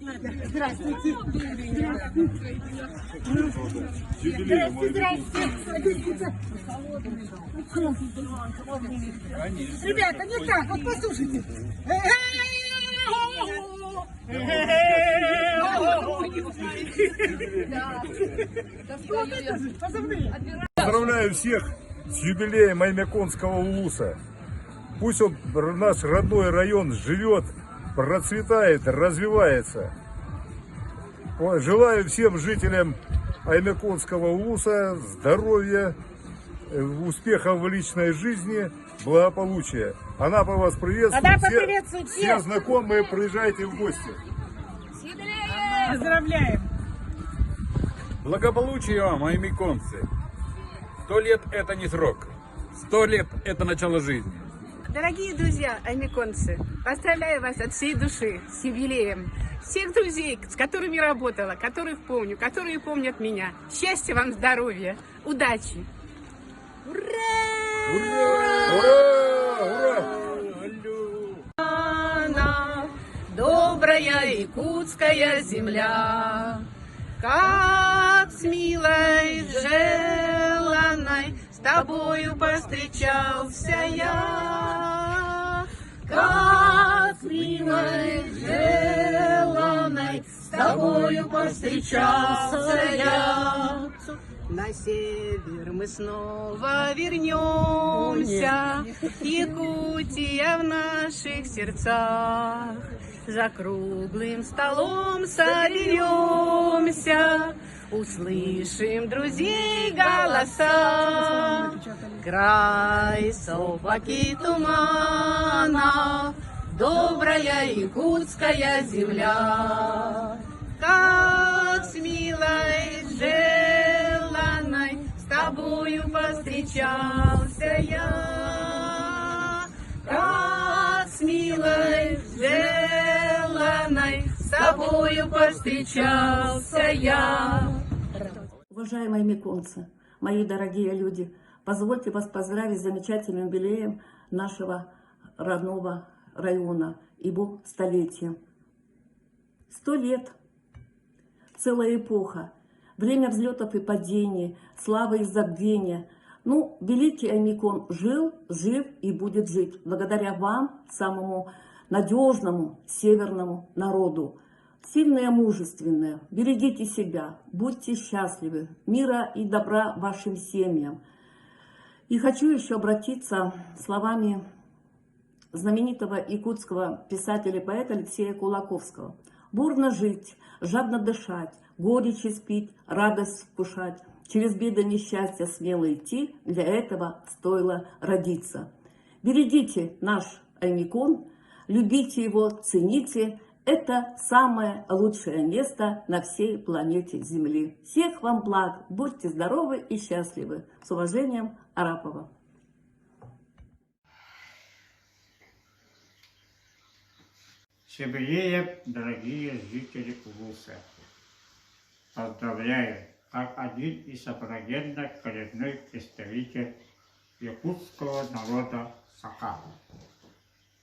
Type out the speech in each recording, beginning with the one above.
Здравствуйте. Ребята, не так, вот послушайте. Поздравляю всех с юбилеем Аймяконского улуса. Пусть он, наш родной район, живет, процветает, развивается. Желаю всем жителям Аймяконского улуса здоровья, успехов в личной жизни, благополучия. Анапа вас приветствует. Анапа приветствует всех. Все знакомые, приезжайте в гости. Поздравляем. Благополучия вам, аймяконцы! 100 лет – это не срок. 100 лет – это начало жизни. Дорогие друзья, аймяконцы, поздравляю вас от всей души с юбилеем. Всех друзей, с которыми работала, которых помню, которые помнят меня. Счастья вам, здоровья, удачи! Ура! Ура! Ура! Она, добрая якутская земля, как с милой желанной с тобою повстречался я, как с милой желанной с тобою повстречался я. На север мы снова вернемся, Якутия в наших сердцах. За круглым столом соберемся, услышим друзей голоса. Край сопок и туманов, добрая якутская земля, как с милой желанной с тобою повстречался я, как с милой желанной с тобою повстречался я. Уважаемые аймяконцы, мои дорогие люди, позвольте вас поздравить с замечательным юбилеем нашего родного района, его столетием. 100 лет, целая эпоха, время взлетов и падений, славы и забвения. Ну, великий Аймякон жил, жив и будет жить, благодаря вам, самому надежному северному народу. Сильные, мужественные, берегите себя, будьте счастливы, мира и добра вашим семьям. И хочу еще обратиться словами знаменитого якутского писателя и поэта Алексея Кулаковского. Бурно жить, жадно дышать, горечь испить, радость вкушать, через беды несчастья смело идти, для этого стоило родиться. Берегите наш Аймякон, любите его, цените. Это самое лучшее место на всей планете Земли. Всех вам благ, будьте здоровы и счастливы. С уважением, Арапова. С юбилеем, дорогие жители Улуса! Поздравляю, как один из аборигенных коренной представитель якутского народа Сака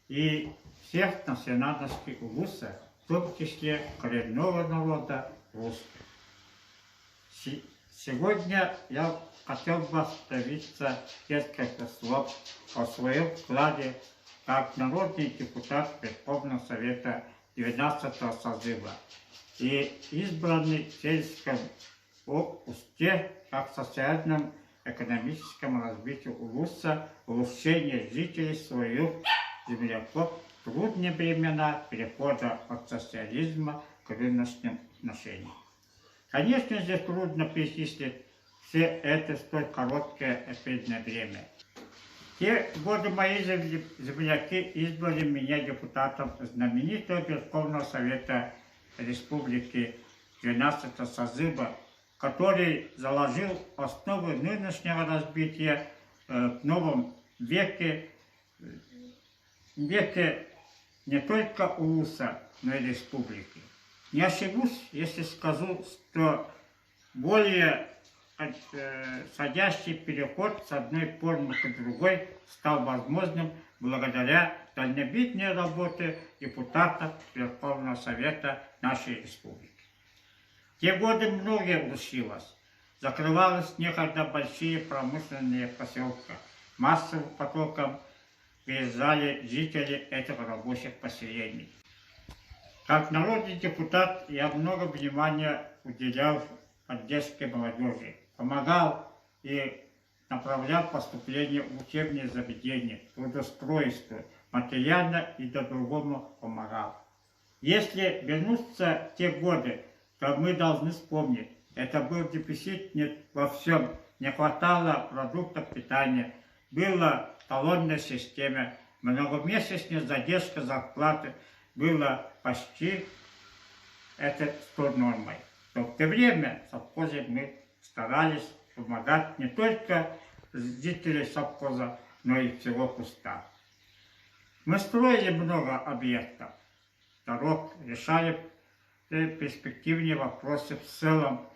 и всех национальностей Улуса, в том числе коренного народа русских. Сегодня я хотел бы остановиться несколько слов о своем вкладе как народный депутат Верховного Совета 12-го созыва и избранный в сельском усте как социальном экономическом развитию Улуса, улучшение жителей своих земляков в трудные времена перехода от социализма к рыночным отношениям. Конечно же, трудно перечислить все это в столь короткое эфирное время. В те годы мои земляки избрали меня депутатом знаменитого Верховного Совета Республики 12-го созыва, который заложил основы нынешнего развития в новом веке не только Улуса, но и республики. Не ошибусь, если скажу, что более садящий переход с одной формы к другой стал возможным благодаря дальнобитной работе депутатов Верховного Совета нашей республики. В те годы многое рушилось. Закрывались некогда большие промышленные поселки. Массовым потоком приезжали жители этих рабочих поселений. Как народный депутат я много внимания уделял поддержке молодежи, помогал и направлял поступление в учебные заведения, трудоустройство, материально и по-другому помогал. Если вернуться в те годы, то мы должны вспомнить, это был дефицит во всем, не хватало продуктов питания, была талонная система, многомесячная задержка зарплаты, было почти это 100 нормой. В то время в совхозе мы старались помогать не только жителям совхоза, но и всего куста. Мы строили много объектов, дорог, решали перспективные вопросы в целом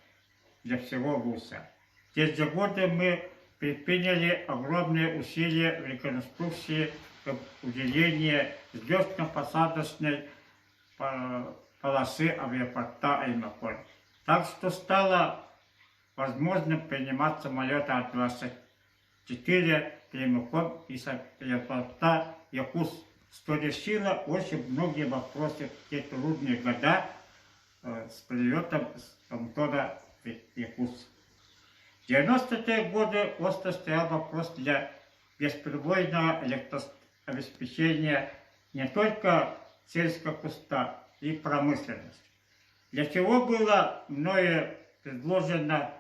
для всего ВУСа. В те же годы мы предприняли огромные усилия в реконструкции уделения взлетно-посадочной полосы авиапорта Аймакон. Так что стало возможным принимать самолеты Ан-24 прямиком из аэропорта Якутск, что решило очень многие вопросы в те трудные года с прилетом с Антона в Якутск. В 90-е годы остро стоял вопрос для бесперебойного электрообеспечения не только сельского куста и промышленности, для чего было мною предложено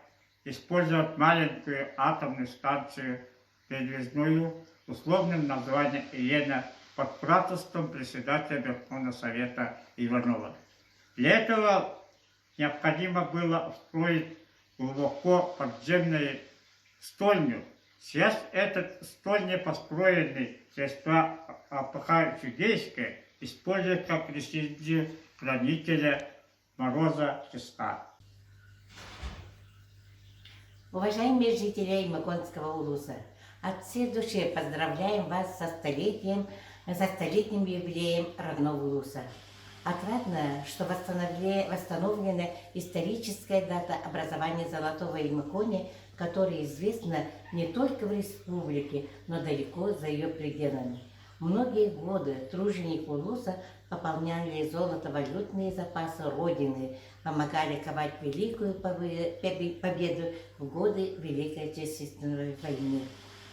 использовать маленькую атомную станцию передвижную условным названием «Елена» под правительством председателя Верховного Совета Иванова. Для этого необходимо было устроить глубоко подземную стольню. Сейчас этот стольня, построенный средства АПХ Чудейская, используют как резиденцию хранителя Мороза Чиста. Уважаемые жители Аймаконского улуса, от всей души поздравляем вас со столетним юбилеем родного улуса. Отрадно, что восстановлена историческая дата образования Золотого Аймакони, которая известна не только в республике, но далеко за ее пределами. Многие годы труженики улуса пополняли золотовалютные запасы Родины, помогали ковать великую победу в годы Великой Отечественной войны.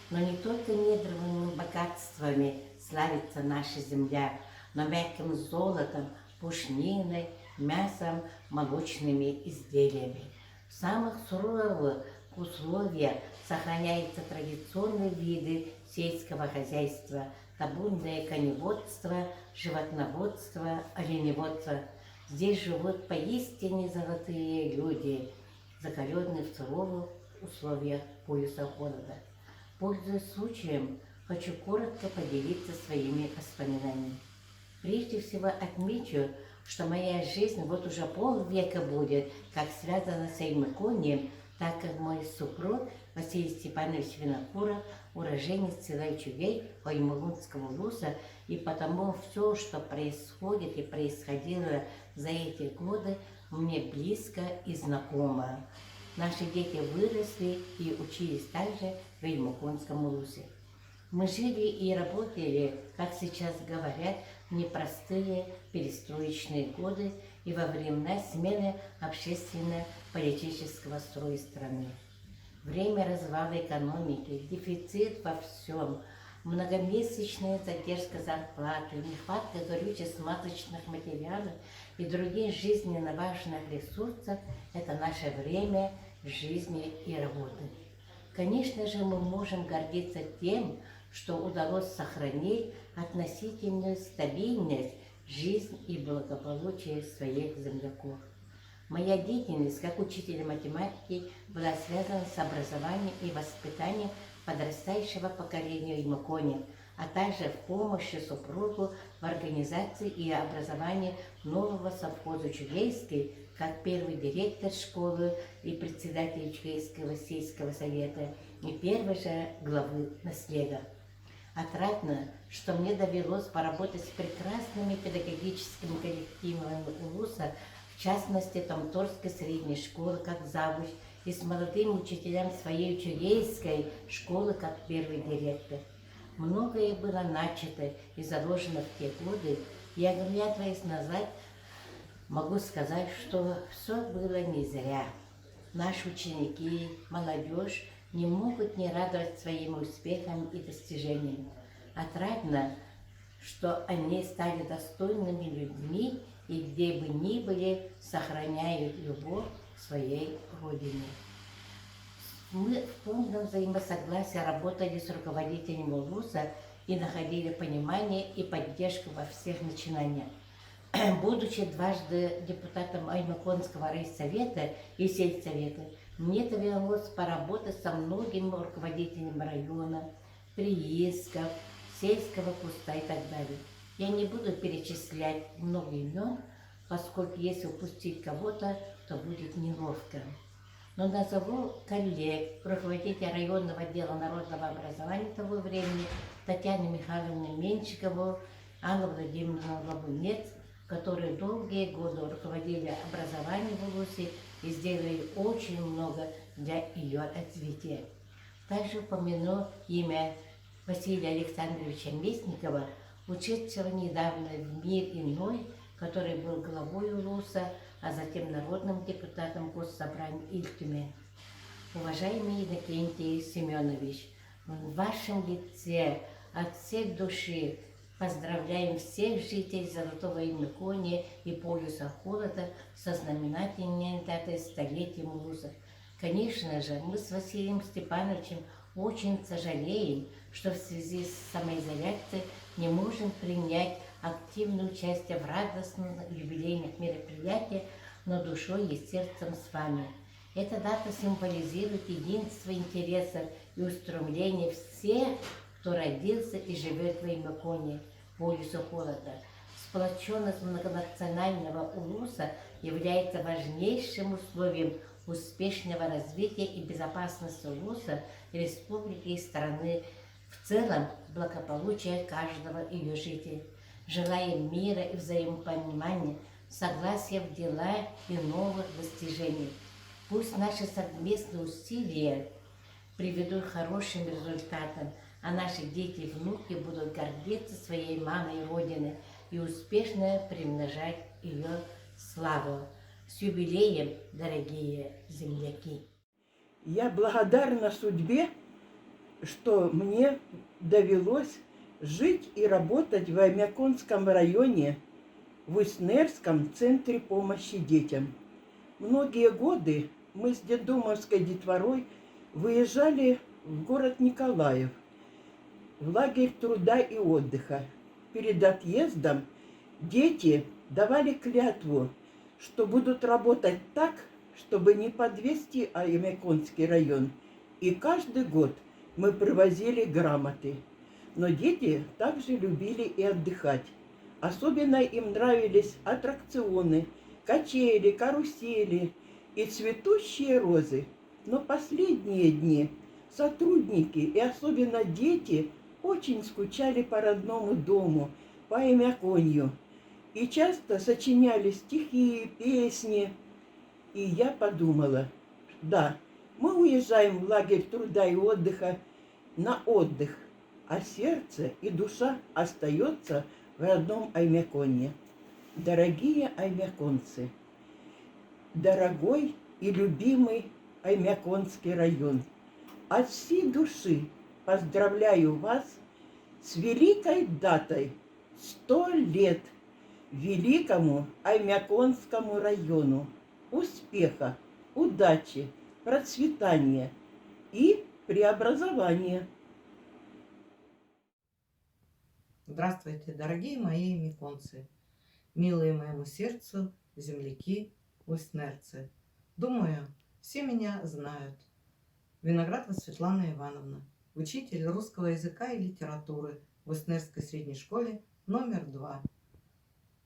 Но не только недровыми богатствами славится наша земля, но мягким золотом, пушниной, мясом, молочными изделиями. В самых суровых условиях сохраняются традиционные виды сельского хозяйства, табунное коневодство, животноводство, оленеводство. Здесь живут поистине золотые люди, закаленные в суровых условиях пояса холода. Пользуясь случаем, хочу коротко поделиться своими воспоминаниями. Прежде всего отмечу, что моя жизнь вот уже полвека будет, как связана с Аймаконием, так как мой супруг Василий Степанович Винокуров, уроженец села Чугей Аймаконского улуса, и потому все, что происходит и происходило за эти годы, мне близко и знакомо. Наши дети выросли и учились также в Аймаконском улусе. Мы жили и работали, как сейчас говорят, в непростые перестроечные годы и во времена смены общественно-политического строя страны. Время развала экономики, дефицит во всем, многомесячная задержка зарплаты, нехватка горюче-смазочных материалов и других жизненно важных ресурсов – это наше время жизни и работы. Конечно же, мы можем гордиться тем, что удалось сохранить относительную стабильность, жизнь и благополучие своих земляков. Моя деятельность как учителя математики была связана с образованием и воспитанием подрастающего поколения Аймакони, а также в помощи супругу в организации и образовании нового совхоза Чугейской, как первый директор школы и председатель Чугейского сельского совета и первый же главы наслега. Отрадно, что мне довелось поработать с прекрасными педагогическими коллективами Улуса, в частности, Томторской средней школы как завуч, и с молодыми учителями своей учурейской школы как первый директор. Многое было начато и заложено в те годы, и, оглядываясь назад, могу сказать, что все было не зря. Наши ученики, молодежь не могут не радовать своими успехами и достижениями. Отрадно, что они стали достойными людьми и где бы ни были, сохраняют любовь к своей родине. Мы в полном взаимосогласии работали с руководителями Улуса и находили понимание и поддержку во всех начинаниях. Будучи дважды депутатом Аймаконского райсовета и сельсовета, мне довелось поработать со многими руководителями района, приисков, сельского куста и так далее. Я не буду перечислять много имен, поскольку если упустить кого-то, то будет неловко. Но назову коллег, руководителя районного отдела народного образования того времени, Татьяну Михайловну Меньшикову, Анну Владимировну Лабунец, которые долгие годы руководили образованием в Улусе и сделали очень много для ее развития. Также упомяну имя Василия Александровича Местникова, ушедшего недавно в мир иной, который был главой Улуса, а затем народным депутатом Госсобрания Ильтуме. Уважаемый Иннокентий Семенович, в вашем лице от всей души поздравляем всех жителей Золотого Аймаконья и полюса Холода со знаменательной датой столетия Улуса. Конечно же, мы с Василием Степановичем очень сожалеем, что в связи с самоизоляцией не можем принять активное участие в радостных юбилейных мероприятиях, но душой и сердцем с вами. Эта дата символизирует единство интересов и устремлений всех, кто родился и живет в Аймаконе, полюсу Холода. Сплоченность многонационального Улуса является важнейшим условием успешного развития и безопасности Улуса, республики и страны, в целом благополучия каждого ее жителя. Желаем мира и взаимопонимания, согласия в делах и новых достижений. Пусть наши совместные усилия приведут к хорошим результатам, а наши дети и внуки будут гордиться своей мамой и родиной и успешно примножать ее славу. С юбилеем, дорогие земляки! Я благодарна судьбе, что мне довелось жить и работать в Аймяконском районе, в Уснерском центре помощи детям. Многие годы мы с детдомовской детворой выезжали в город Николаев, в лагерь труда и отдыха. Перед отъездом дети давали клятву, что будут работать так, чтобы не подвести Аймяконский район. И каждый год мы привозили грамоты. Но дети также любили и отдыхать. Особенно им нравились аттракционы, качели, карусели и цветущие розы. Но последние дни сотрудники и особенно дети очень скучали по родному дому, по Аймяконью. И часто сочиняли стихи, песни. И я подумала, да, мы уезжаем в лагерь труда и отдыха на отдых, а сердце и душа остается в родном Аймяконье. Дорогие аймяконцы, дорогой и любимый Аймяконский район, от всей души поздравляю вас с великой датой 100 лет великому Аймяконскому району. Успеха, удачи, процветания и преобразования. Здравствуйте, дорогие мои аймяконцы, милые моему сердцу земляки, уснерцы. Думаю, все меня знают. Виноградова Светлана Ивановна, учитель русского языка и литературы в Уснерской средней школе номер 2.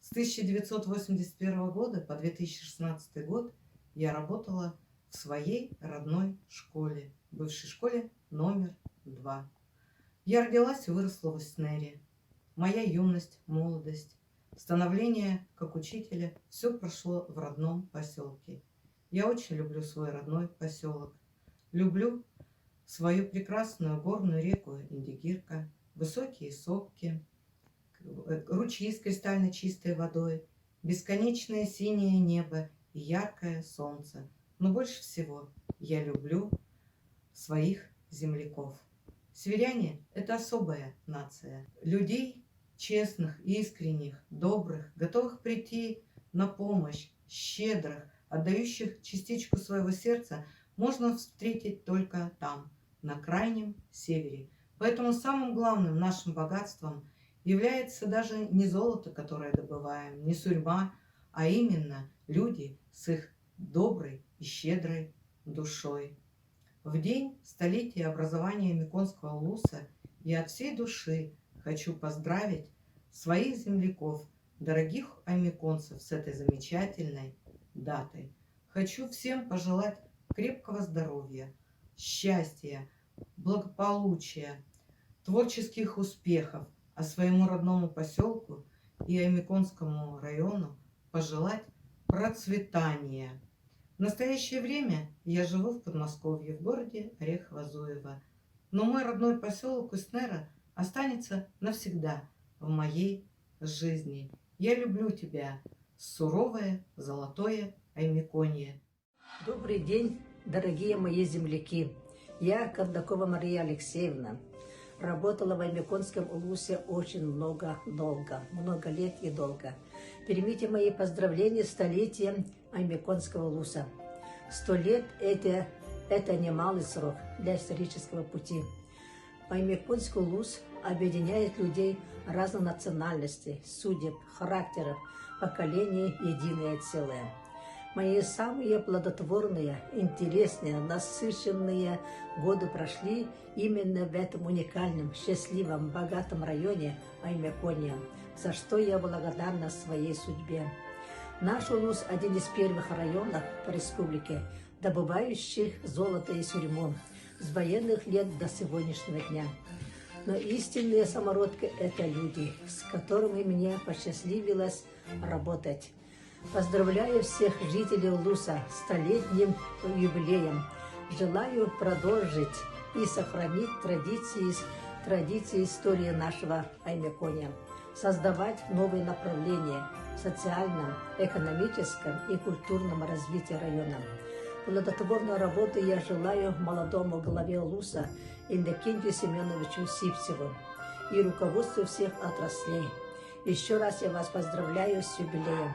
С 1981 года по 2016 год я работала в своей родной школе, бывшей школе номер 2. Я родилась и выросла в Уснере. моя юность, молодость, становление как учителя – все прошло в родном поселке. Я очень люблю свой родной поселок. Люблю свою прекрасную горную реку Индигирка, высокие сопки, ручьи с кристально чистой водой, бесконечное синее небо и яркое солнце. Но больше всего я люблю своих земляков. Северяне – это особая нация. Людей честных, искренних, добрых, готовых прийти на помощь, щедрых, отдающих частичку своего сердца можно встретить только там, на крайнем севере. Поэтому самым главным нашим богатством является даже не золото, которое добываем, не судьба, а именно люди с их доброй и щедрой душой. В день столетия образования Меконского улуса я от всей души хочу поздравить своих земляков, дорогих аймеконцев, с этой замечательной датой. Хочу всем пожелать крепкого здоровья, счастья, благополучия, творческих успехов, а своему родному поселку и Аймеконскому району пожелать процветания. В настоящее время я живу в Подмосковье, в городе Орехово-Зуево, но мой родной поселок Уснера останется навсегда в моей жизни. Я люблю тебя, суровое золотое Аймеконье. Добрый день, дорогие мои земляки. Я Кондакова Мария Алексеевна. Работала в Аймеконском улусе очень много лет и долго. Примите мои поздравления с столетием Аймеконского улуса. 100 лет – это немалый срок для исторического пути. Аймеконский улус объединяет людей разных национальностей, судеб, характеров, поколений в единое целое. Мои самые плодотворные, интересные, насыщенные годы прошли именно в этом уникальном, счастливом, богатом районе Аймеконья, за что я благодарна своей судьбе. Наш улус – один из первых районов по республике, добывающих золото и сурьму с военных лет до сегодняшнего дня. Но истинные самородки – это люди, с которыми мне посчастливилось работать. Поздравляю всех жителей улуса с столетним юбилеем. Желаю продолжить и сохранить традиции истории нашего Аймеконья, создавать новые направления в социальном, экономическом и культурном развитии района. Плодотворной работы я желаю молодому главе улуса Иннокентию Семеновичу Сипцеву и руководству всех отраслей. Еще раз я вас поздравляю с юбилеем.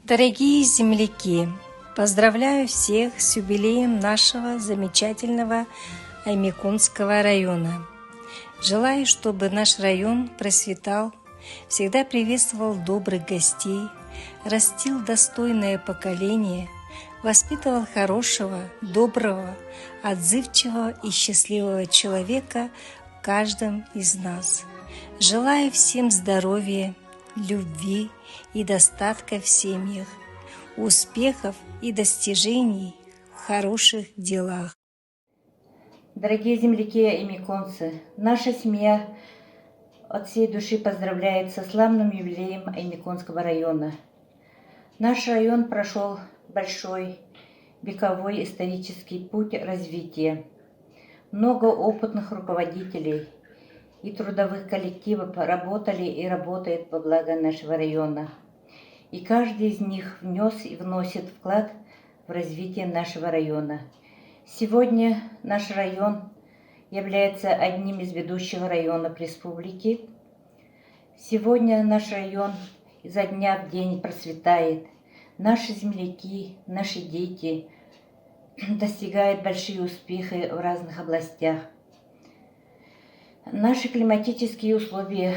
Дорогие земляки, поздравляю всех с юбилеем нашего замечательного Аймеконского района. Желаю, чтобы наш район процветал, всегда приветствовал добрых гостей, растил достойное поколение, воспитывал хорошего, доброго, отзывчивого и счастливого человека в каждом из нас. Желаю всем здоровья, любви и достатка в семьях, успехов и достижений в хороших делах. Дорогие земляки и миконцы, наша семья от всей души поздравляет со славным юбилеем Аймяконского района. Наш район прошел большой вековой исторический путь развития. Много опытных руководителей и трудовых коллективов работали и работают во благо нашего района. И каждый из них внес и вносит вклад в развитие нашего района. Сегодня наш район является одним из ведущих районов республики. Сегодня наш район изо дня в день процветает. Наши земляки, наши дети достигают большие успехи в разных областях. Наши климатические условия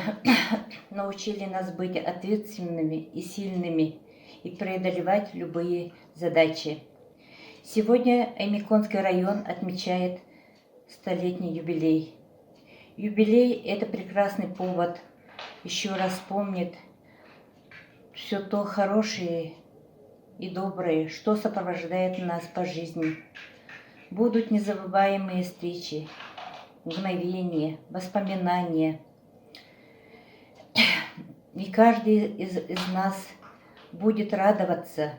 научили нас быть ответственными и сильными и преодолевать любые задачи. Сегодня Аймяконский район отмечает столетний юбилей. Юбилей – это прекрасный повод еще раз вспомнить все то хорошее и доброе, что сопровождает нас по жизни. Будут незабываемые встречи, мгновения, воспоминания. И каждый из нас будет радоваться,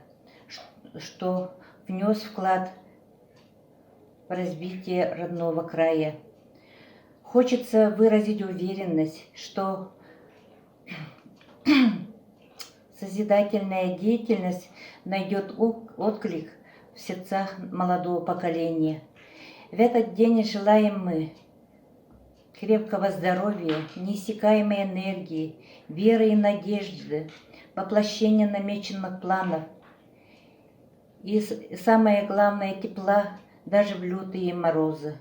что внес вклад в развитие родного края. Хочется выразить уверенность, что созидательная деятельность найдет отклик в сердцах молодого поколения. В этот день желаем мы крепкого здоровья, неиссякаемой энергии, веры и надежды, воплощения намеченных планов и, самое главное, тепла даже в лютые морозы.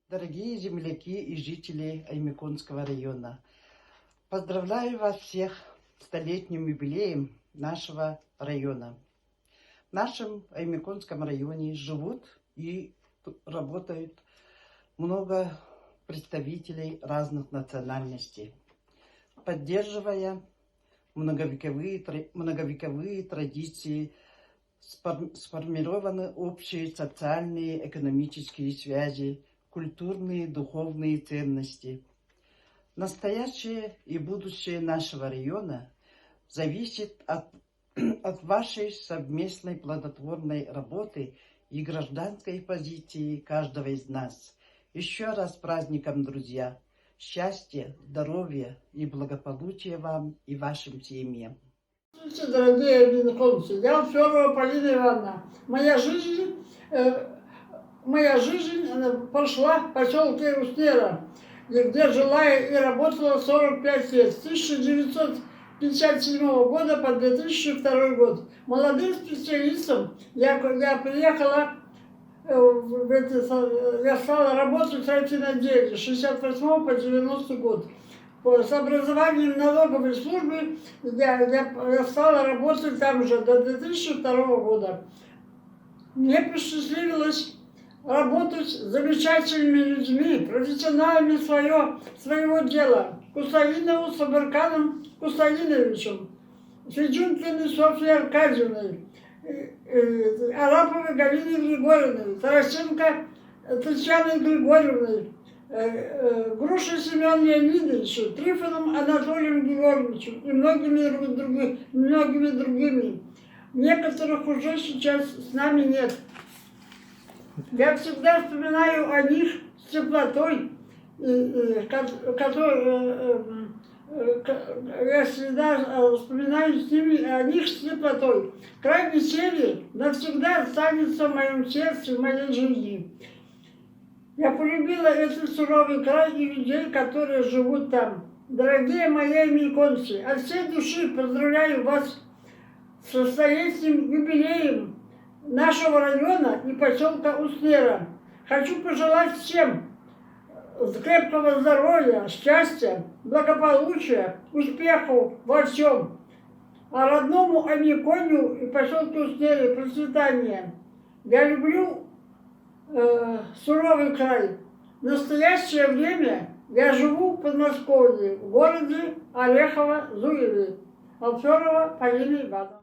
Дорогие земляки и жители Аймяконского района, поздравляю вас всех с столетним юбилеем нашего района. В нашем Аймяконском районе живут и работают много представителей разных национальностей, поддерживая многовековые традиции, сформированы общие социальные, экономические связи, культурные, духовные ценности. Настоящее и будущее нашего района зависит от вашей совместной плодотворной работы и гражданской позиции каждого из нас. Еще раз с праздником, друзья! Счастья, здоровья и благополучия вам и вашим семьям. Здравствуйте, дорогие аймяконцы. Я Алферова Полина Ивановна. Моя жизнь прошла в поселке Уснера, где жила и работала 45 лет. С 1957 года по 2002 год. Молодым специалистом я приехала, я стала работать в строительном отделе с 68 по 90 год. С образованием налоговой службы я стала работать там же до 2002 года. Мне посчастливилось работать с замечательными людьми, профессионалами своего дела. Кусаиновым Сабарканом Кусаиновичем, Федюнкиной Софьей Аркадьевной, Араповой Галиной Григорьевной, Тарасенко Татьяной Григорьевной, Грушей Семеном Леонидовичем, Трифоном Анатолием Георгиевичем и многими другими. Некоторых уже сейчас с нами нет. Я всегда вспоминаю о них с теплотой, я всегда вспоминаю о них с теплотой. Край север навсегда останется в моем сердце, в моей жизни. Я полюбила этот суровый край и людей, которые живут там. Дорогие мои аймяконцы, от всей души поздравляю вас со столетним юбилеем нашего района и поселка Уснера. Хочу пожелать всем крепкого здоровья, счастья, благополучия, успехов во всем. А родному Аймяконию и поселку Уснере процветания. Я люблю суровый край. В настоящее время я живу в Подмосковье, в городе Орехово-Зуеве. Алферова Полина Ивановна.